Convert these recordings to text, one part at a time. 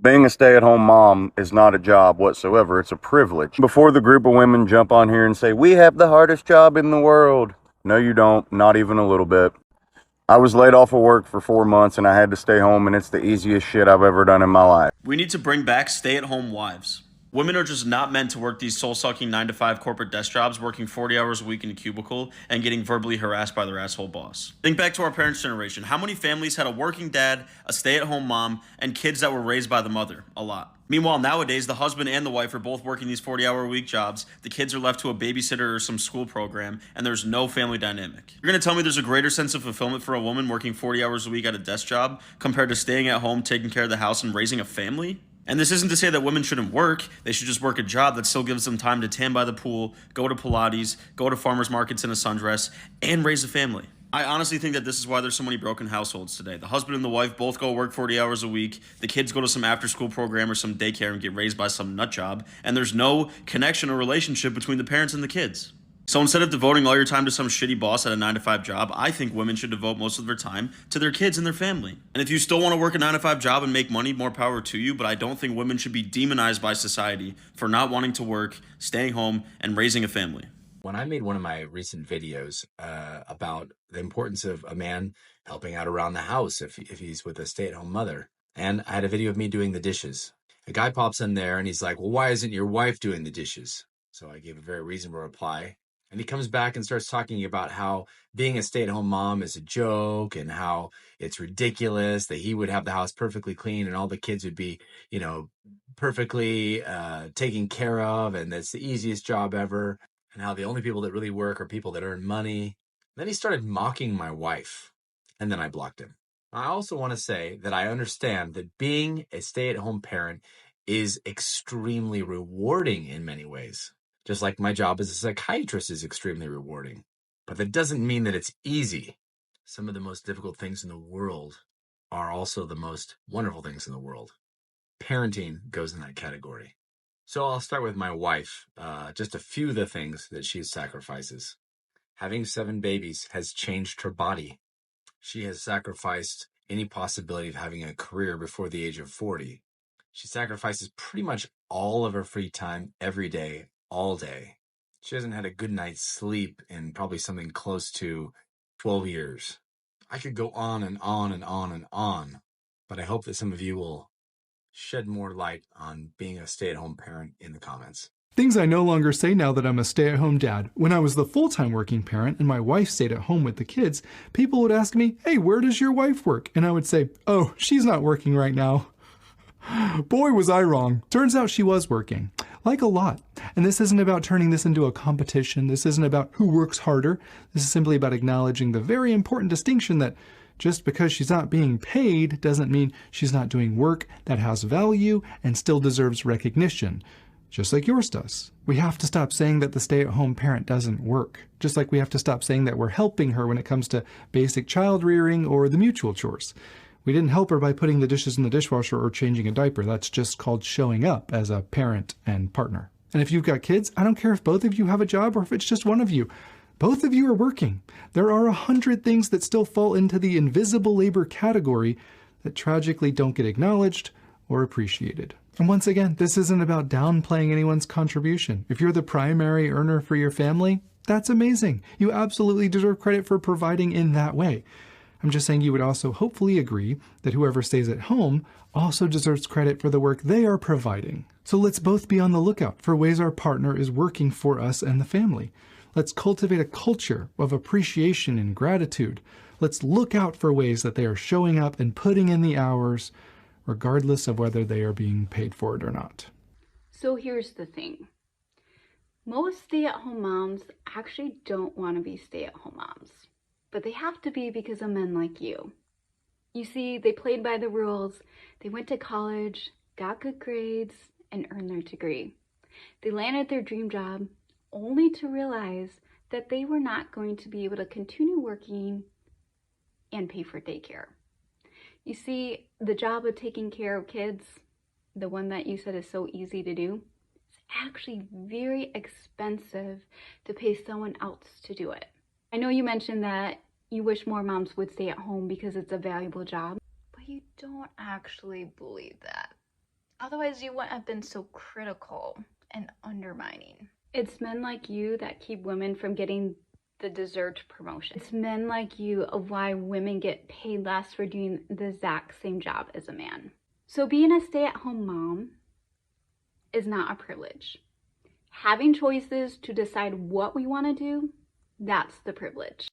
Being a stay-at-home mom is not a job whatsoever. It's a privilege. Before the group of women jump on here and say, we have the hardest job in the world. No, you don't. Not even a little bit. I was laid off of work for 4 months and I had to stay home, and it's the easiest shit I've ever done in my life. We need to bring back stay-at-home wives. Women are just not meant to work these soul-sucking 9 to 5 corporate desk jobs, working 40 hours a week in a cubicle and getting verbally harassed by their asshole boss. Think back to our parents' generation. How many families had a working dad, a stay-at-home mom, and kids that were raised by the mother? A lot. Meanwhile, nowadays, the husband and the wife are both working these 40-hour-a-week jobs, the kids are left to a babysitter or some school program, and there's no family dynamic. You're gonna tell me there's a greater sense of fulfillment for a woman working 40 hours a week at a desk job compared to staying at home, taking care of the house, and raising a family? And this isn't to say that women shouldn't work. They should just work a job that still gives them time to tan by the pool, go to Pilates, go to farmers markets in a sundress, and raise a family. I honestly think that this is why there's so many broken households today. The husband and the wife both go work 40 hours a week. The kids go to some after school program or some daycare and get raised by some nut job. And there's no connection or relationship between the parents and the kids. So instead of devoting all your time to some shitty boss at a 9 to 5 job, I think women should devote most of their time to their kids and their family. And if you still want to work a 9 to 5 job and make money, more power to you, but I don't think women should be demonized by society for not wanting to work, staying home, and raising a family. When I made one of my recent videos about the importance of a man helping out around the house if he's with a stay-at-home mother, and I had a video of me doing the dishes. A guy pops in there and he's like, well, why isn't your wife doing the dishes? So I gave a very reasonable reply. And he comes back and starts talking about how being a stay-at-home mom is a joke and how it's ridiculous that he would have the house perfectly clean and all the kids would be, perfectly taken care of, and that's the easiest job ever, and how the only people that really work are people that earn money. Then he started mocking my wife, and then I blocked him. I also want to say that I understand that being a stay-at-home parent is extremely rewarding in many ways. Just like my job as a psychiatrist is extremely rewarding. But that doesn't mean that it's easy. Some of the most difficult things in the world are also the most wonderful things in the world. Parenting goes in that category. So I'll start with my wife. Just a few of the things that she sacrifices. Having 7 babies has changed her body. She has sacrificed any possibility of having a career before the age of 40. She sacrifices pretty much all of her free time every day, all day. She hasn't had a good night's sleep in probably something close to 12 years. I could go on and on and on and on, but I hope that some of you will shed more light on being a stay-at-home parent in the comments. Things I no longer say now that I'm a stay-at-home dad. When I was the full-time working parent and my wife stayed at home with the kids, people would ask me, hey, where does your wife work? And I would say, oh, she's not working right now. Boy, was I wrong. Turns out she was working. Like a lot. And this isn't about turning this into a competition. This isn't about who works harder. This is simply about acknowledging the very important distinction that just because she's not being paid doesn't mean she's not doing work that has value and still deserves recognition. Just like yours does. We have to stop saying that the stay-at-home parent doesn't work. Just like we have to stop saying that we're helping her when it comes to basic child rearing or the mutual chores. We didn't help her by putting the dishes in the dishwasher or changing a diaper. That's just called showing up as a parent and partner. And if you've got kids, I don't care if both of you have a job or if it's just one of you. Both of you are working. There are 100 things that still fall into the invisible labor category that tragically don't get acknowledged or appreciated. And once again, this isn't about downplaying anyone's contribution. If you're the primary earner for your family, that's amazing. You absolutely deserve credit for providing in that way. I'm just saying you would also hopefully agree that whoever stays at home also deserves credit for the work they are providing. So let's both be on the lookout for ways our partner is working for us and the family. Let's cultivate a culture of appreciation and gratitude. Let's look out for ways that they are showing up and putting in the hours, regardless of whether they are being paid for it or not. So here's the thing. Most stay-at-home moms actually don't want to be stay-at-home moms, but they have to be because of men like you. You see, they played by the rules, they went to college, got good grades, and earned their degree. They landed their dream job only to realize that they were not going to be able to continue working and pay for daycare. You see, the job of taking care of kids, the one that you said is so easy to do, is actually very expensive to pay someone else to do it. I know you mentioned that you wish more moms would stay at home because it's a valuable job, but you don't actually believe that. Otherwise, you wouldn't have been so critical and undermining. It's men like you that keep women from getting the deserved promotion. It's men like you of why women get paid less for doing the exact same job as a man. So being a stay-at-home mom is not a privilege. Having choices to decide what we want to do, that's the privilege.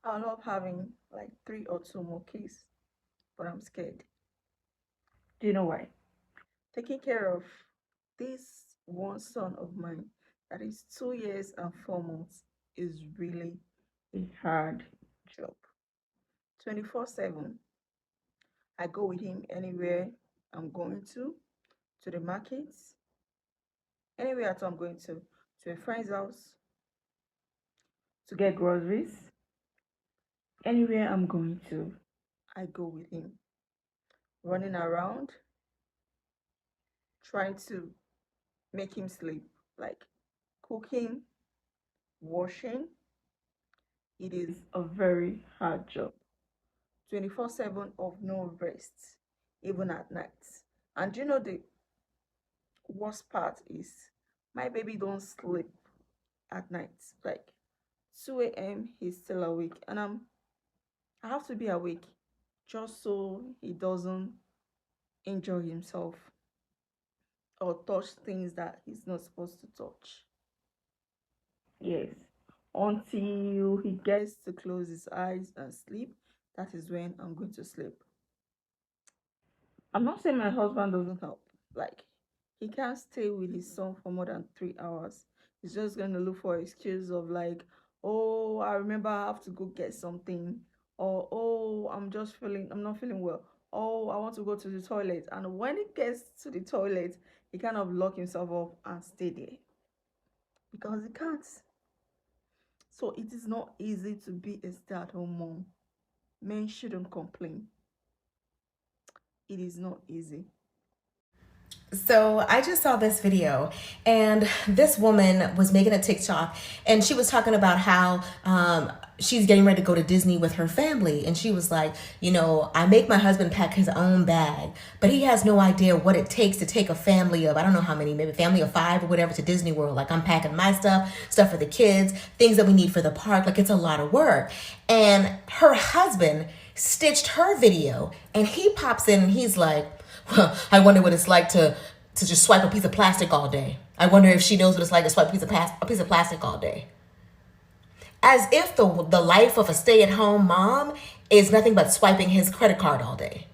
I love having like 3 or 2 more kids, but I'm scared. Do you know why? Taking care of this one son of mine that is 2 years and 4 months is really a hard job. 24/7. I go with him anywhere I'm going to the markets, anywhere at all I'm going to a friend's house, to get groceries, anywhere I'm going to, I go with him. Running around, trying to make him sleep, like cooking, washing. It is a very hard job. 24/7 of no rest, even at night. And you know the worst part is my baby don't sleep at night. Like 2 a.m. he's still awake, and I have to be awake just so he doesn't enjoy himself or touch things that he's not supposed to touch. Yes, until he gets to close his eyes and sleep, that is when I'm going to sleep. I'm not saying my husband doesn't help. Like, he can't stay with his son for more than 3 hours. He's just going to look for excuse of like, oh, I remember I have to go get something, or oh, I'm not feeling well. Oh, I want to go to the toilet. And when he gets to the toilet, he kind of lock himself up and stay there because he can't. So it is not easy to be a stay-at-home mom. Men shouldn't complain. It is not easy. So I just saw this video, and this woman was making a TikTok, and she was talking about how she's getting ready to go to Disney with her family. And she was like, you know, I make my husband pack his own bag, but he has no idea what it takes to take a family of, I don't know how many, maybe family of 5 or whatever, to Disney World. Like, I'm packing my stuff for the kids, things that we need for the park. Like, it's a lot of work. And her husband stitched her video, and he pops in and he's like, well, I wonder what it's like to just swipe a piece of plastic all day. I wonder if she knows what it's like to swipe a piece of plastic all day. As if the life of a stay-at-home mom is nothing but swiping his credit card all day.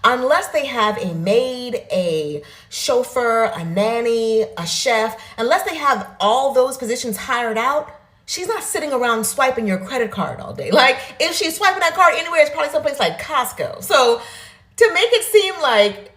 Unless they have a maid, a chauffeur, a nanny, a chef, unless they have all those positions hired out, she's not sitting around swiping your credit card all day. Like, if she's swiping that card anywhere, it's probably someplace like Costco. So to make it seem like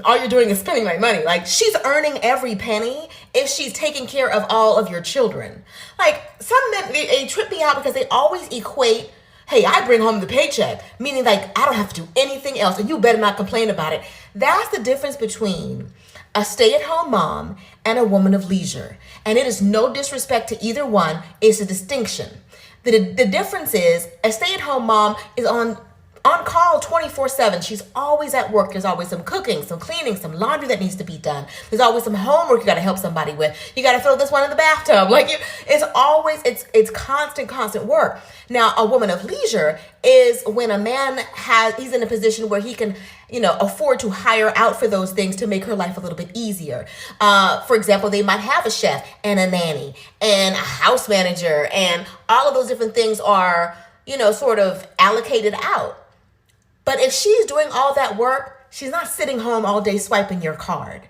all you're doing is spending my money, like, she's earning every penny if she's taking care of all of your children. Like, some men, they trip me out because they always equate, hey, I bring home the paycheck, meaning like I don't have to do anything else and you better not complain about it. That's the difference between a stay-at-home mom and a woman of leisure. And it is no disrespect to either one, it's a distinction. The difference is a stay-at-home mom is on call 24/7. She's always at work. There's always some cooking, some cleaning, some laundry that needs to be done. There's always some homework you got to help somebody with. You got to fill this one in the bathtub. Like, it's constant work. Now, a woman of leisure is when a man he's in a position where he can, afford to hire out for those things to make her life a little bit easier. For example, they might have a chef and a nanny and a house manager, and all of those different things are, sort of allocated out. But if she's doing all that work, she's not sitting home all day swiping your card.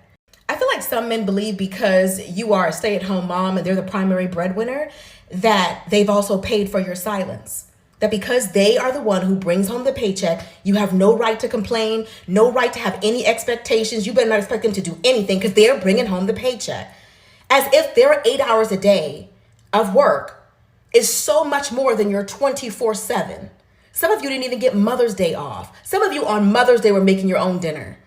I feel like some men believe because you are a stay-at-home mom and they're the primary breadwinner, that they've also paid for your silence. That because they are the one who brings home the paycheck, you have no right to complain, no right to have any expectations. You better not expect them to do anything because they're bringing home the paycheck. As if their 8 hours a day of work is so much more than your 24/7. Some of you didn't even get Mother's Day off. Some of you on Mother's Day were making your own dinner.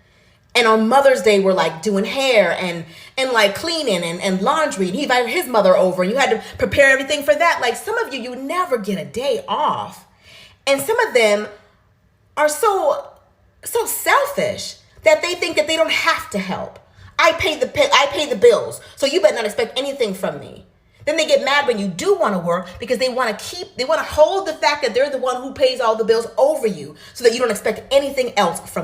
And on Mother's Day were like doing hair and like cleaning and laundry. And he invited his mother over and you had to prepare everything for that. Like, some of you never get a day off. And some of them are so selfish that they think that they don't have to help. I pay the bills, so you better not expect anything from me. Then they get mad when you do want to work because they want to hold the fact that they're the one who pays all the bills over you so that you don't expect anything else from